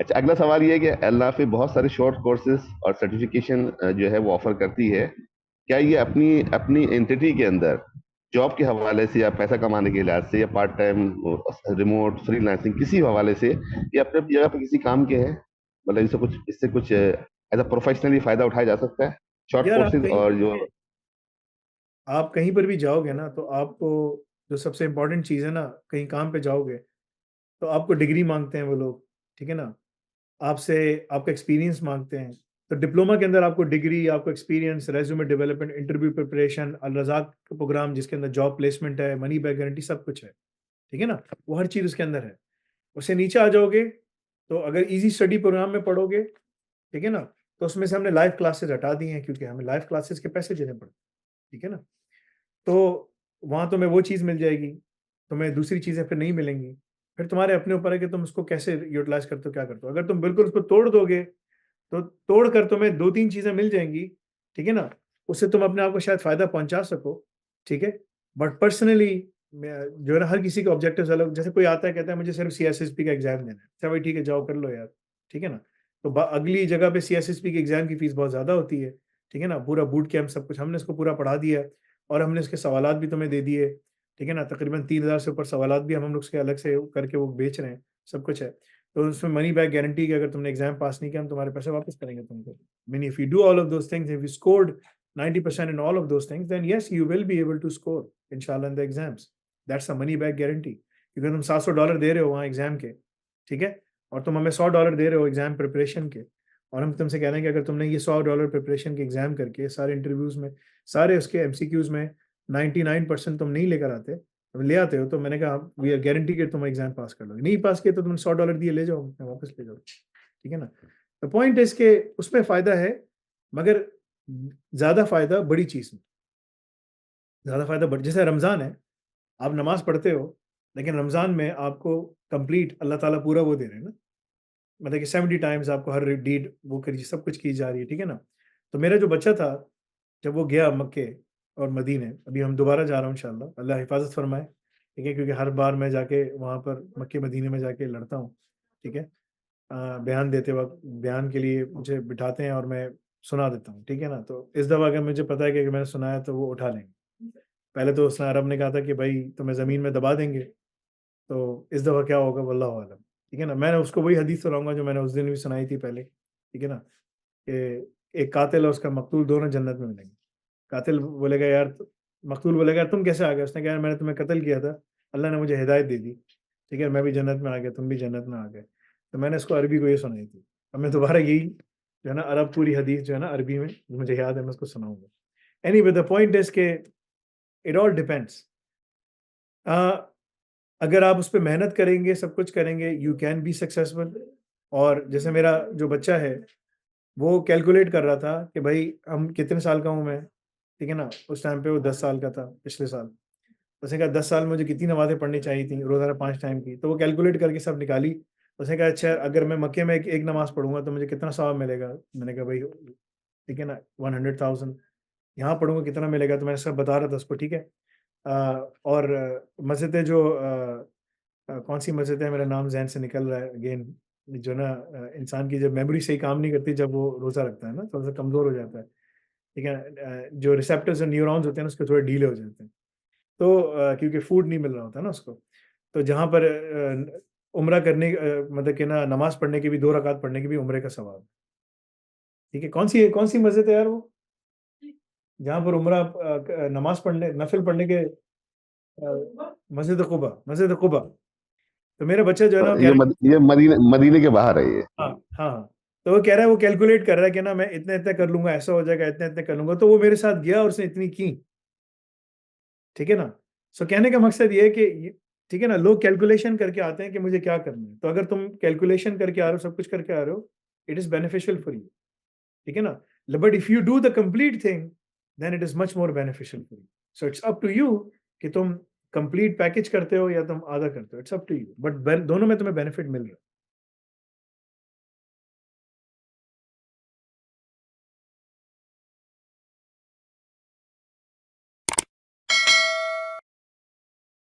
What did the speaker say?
अच्छा, अगला सवाल ये है कि एल-नाफ़ी बहुत सारे शॉर्ट कोर्सेज और सर्टिफिकेशन जो है वो ऑफर करती है। क्या ये अपनी अपनी एंटिटी के अंदर जॉब के हवाले से या पैसा कमाने के लिहाज से या पार्ट टाइम रिमोट फ्रीलांसिंग किसी हवाले से ये अपने अपनी जगह पे किसी काम के हैं? मतलब इससे कुछ एज अ प्रोफेशनली फायदा उठाया जा सकता है शॉर्ट यार कोर्सेज और जो। आप कहीं पर भी जाओगे ना, तो आपको जो सबसे इम्पोर्टेंट चीज़ है ना, कहीं काम पे जाओगे तो आपको डिग्री मांगते हैं वो लोग, ठीक है ना? आपसे आपका एक्सपीरियंस मांगते हैं। तो डिप्लोमा के अंदर आपको डिग्री, आपको experience, resume development, interview preparation, Al Razak का प्रोग्राम जिसके अंदर जॉब प्लेसमेंट है, मनी बैक गारंटी सब कुछ है, ठीक है ना? वो हर चीज़ उसके अंदर है। उससे नीचे आ जाओगे, तो अगर ईज़ी स्टडी प्रोग्राम में पढ़ोगे, ठीक है ना? तो उसमें से हमने लाइव क्लासेस हटा दी हैं क्योंकि हमें लाइव क्लासेस के पैसे देने पड़ते हैं, ठीक है ना? तो वहाँ तुम्हें वो चीज़ मिल जाएगी, तुम्हें दूसरी चीज़ें फिर नहीं मिलेंगी। फिर तुम्हारे अपने ऊपर है कि तुम उसको कैसे यूटिलाइज़ करते हो, क्या करते हो। अगर तुम बिल्कुल उसको तोड़ दोगे, तो तोड़ कर तुम्हें 2-3 चीज़ें मिल जाएँगी, ठीक है ना? उससे तुम अपने आप को शायद फ़ायदा पहुँचा सको, ठीक है? बट पर्सनली मैं जो है ना, हर किसी के ऑब्जेक्टिव्स अलग, जैसे कोई आता है कहता है मुझे सिर्फ़ सीएसएसपी का एग्ज़ाम देना है। अच्छा भाई ठीक है, जाओ कर लो यार, ठीक है ना? तो ब अगली जगह पे सीएसएसपी के एग्ज़ाम की फ़ीस बहुत ज़्यादा होती है, ठीक है ना? पूरा बूट कैम्प सब कुछ हमने इसको पूरा पढ़ा दिया है और हमने इसके सवालात भी तुम्हें दे दिए, ठीक है ना? तकरीबन 3000 से ऊपर सवालात भी हम लोग उसके अलग से करके वो बेच रहे हैं, सब कुछ है। तो उसमें मनी बैक गारंटी कि अगर तुमने एग्ज़ाम पास नहीं किया, हम तुम्हारे पैसे वापस करेंगे तुमको। I mean, if you do all of those things, if you scored 90% in all of those things, then yes, you will be able to score, inshallah, in the exams. That's a money back guarantee. क्योंकि तुम $700 दे रहे हो वहाँ exam के, ठीक है? और तुम हमें $100 दे रहे हो एग्ज़ाम प्रिपरेशन के, और हम तुमसे कह रहे हैं कि अगर तुमने ये $100 प्रिपरेशन के एग्ज़ाम करके सारे इंटरव्यूज़ में, सारे उसके एमसीक्यूज़ में 99% तुम नहीं लेकर आते, ले आते हो, तो मैंने कहा वी आर गारंटी कि तुम एग्ज़ाम पास कर लोगे। नहीं पास किए तो तुमने $100 दिए, ले जाओ, अपने वापस ले जाओ, ठीक है ना? द पॉइंट इज़ के उसमें फ़ायदा है, मगर ज़्यादा फ़ायदा बड़ी चीज़ में, ज़्यादा फ़ायदा बड़ जैसे रमज़ान है, आप नमाज़ पढ़ते हो, लेकिन रमज़ान में आपको कंप्लीट अल्लाह ताला पूरा वो दे रहे हैं ना, मतलब कि 70 टाइम्स आपको हर डीड वो करी, सब कुछ की जा रही है, ठीक है ना? तो मेरा जो बच्चा था, जब वो गया मक्के और मदीने, अभी हम दोबारा जा रहा हूँ इंशाअल्लाह, अल्लाह हिफ़ाज़त फ़रमाए, ठीक है? क्योंकि हर बार मैं जाके वहाँ पर मक्के मदीने में जाके लड़ता हूँ, ठीक है? बयान देते वक़्त बयान के लिए मुझे बिठाते हैं और मैं सुना देता हूँ, ठीक है ना? तो इस दफ़ा अगर मुझे पता है कि अगर मैंने सुनाया तो वो उठा लेंगे। पहले तो उसने अरब ने कहा था कि भई तुम्हें ज़मीन में दबा देंगे, तो इस दफ़ा क्या होगा वल्लाहु आलम, ठीक है ना? मैंने उसको वही हदीस सुनाऊँगा जो मैंने उस दिन भी सुनाई थी पहले, ठीक है ना? कि एक कातिल और उसका मक़तूल दोनों जन्नत में मिलेंगे। कातिल बोलेगा यार, मक़तूल बोलेगा यार तुम कैसे आ गए? उसने कहा यार मैंने तुम्हें कत्ल किया था, अल्लाह ने मुझे हिदायत दे दी, ठीक है? मैं भी जन्नत में आ गया, तुम भी जन्नत में आ गए। तो मैंने उसको अरबी को ये सुनाई थी। अब मैं दोबारा यही जो है ना अरब पूरी हदीस जो है ना अरबी में जो मुझे याद है मैं उसको सुनाऊँगा। एनीवे द पॉइंट इज़ के इट ऑल डिपेंड्स। अ, अगर आप उस पे मेहनत करेंगे, सब कुछ करेंगे, यू कैन बी सक्सेसफुल। और जैसे मेरा जो बच्चा है, वो कैलकुलेट कर रहा था कि भाई हम कितने साल का हूँ मैं, ठीक है ना? उस टाइम पे वो 10 साल का था, पिछले साल। उसने कहा 10 साल में मुझे कितनी नमाज़ें पढ़नी चाहिए थी, रोज़ाना 5 टाइम की। तो वो कैलकुलेट करके सब निकाली। उसने कहा अच्छा अगर मैं मक्के में एक नमाज़ पढ़ूँगा तो मुझे कितना सवाब मिलेगा? मैंने कहा भाई ठीक है ना 100,000। यहाँ पढ़ूँगा कितना मिलेगा? तो मैंने सब बता रहा था उसको, ठीक है। अ, और मस्जिद जो कौन-सी मस्जिद है, मेरा नाम ज़हन से निकल रहा है अगेन, जो ना इंसान की जब मेमोरी सही काम नहीं करती जब वो रोज़ा रखता है ना, थोड़ा-सा कमज़ोर हो जाता है, ठीक है। जो रिसेप्टर्स और न्यूरॉन्स होते हैं ना उसके थोड़े ढीले हो जाते हैं। तो क्योंकि फूड नहीं मिल रहा होता है ना उसको। तो जहाँ पर उम्रा करने मतलब कि ना नमाज़ पढ़ने की भी 2 रकात पढ़ने की भी उम्रे का सवाब है, ठीक है। कौन-सी मस्जिद है यार वो? जहाँ पर उम्रा नमाज़ पढ़ने नफ़िल पढ़ने के मस्जिद कुबा। तो मेरा बच्चा जो है ना कह रहा ये मदीने मदीने के बाहर है ये। है हाँ, हाँ, हाँ। तो वो कह रहा है वो कैलकुलेट कर रहा है कि ना मैं इतने-इतने कर लूँगा, ऐसा हो जाएगा, इतने-इतने कर लूँगा। तो वो मेरे साथ गया और उसने इतनी की, ठीक है ना? सो कहने का मकसद ये है कि ये ठीक है ना, लोग कैलकुलेशन करके आते हैं कि मुझे क्या करना है। तो अगर तुम कैलकुलेशन करके आ रहे हो, सब कुछ करके आ रहे हो, it is beneficial for you, ठीक है ना? But if you do the complete thing, then it is much more beneficial for you. So it's up to you कि तुम कंप्लीट पैकेज करते हो या तुम आधा करते हो, it's up to you. But बेन दोनों में तुम्हें बेनिफिट मिल रहा है।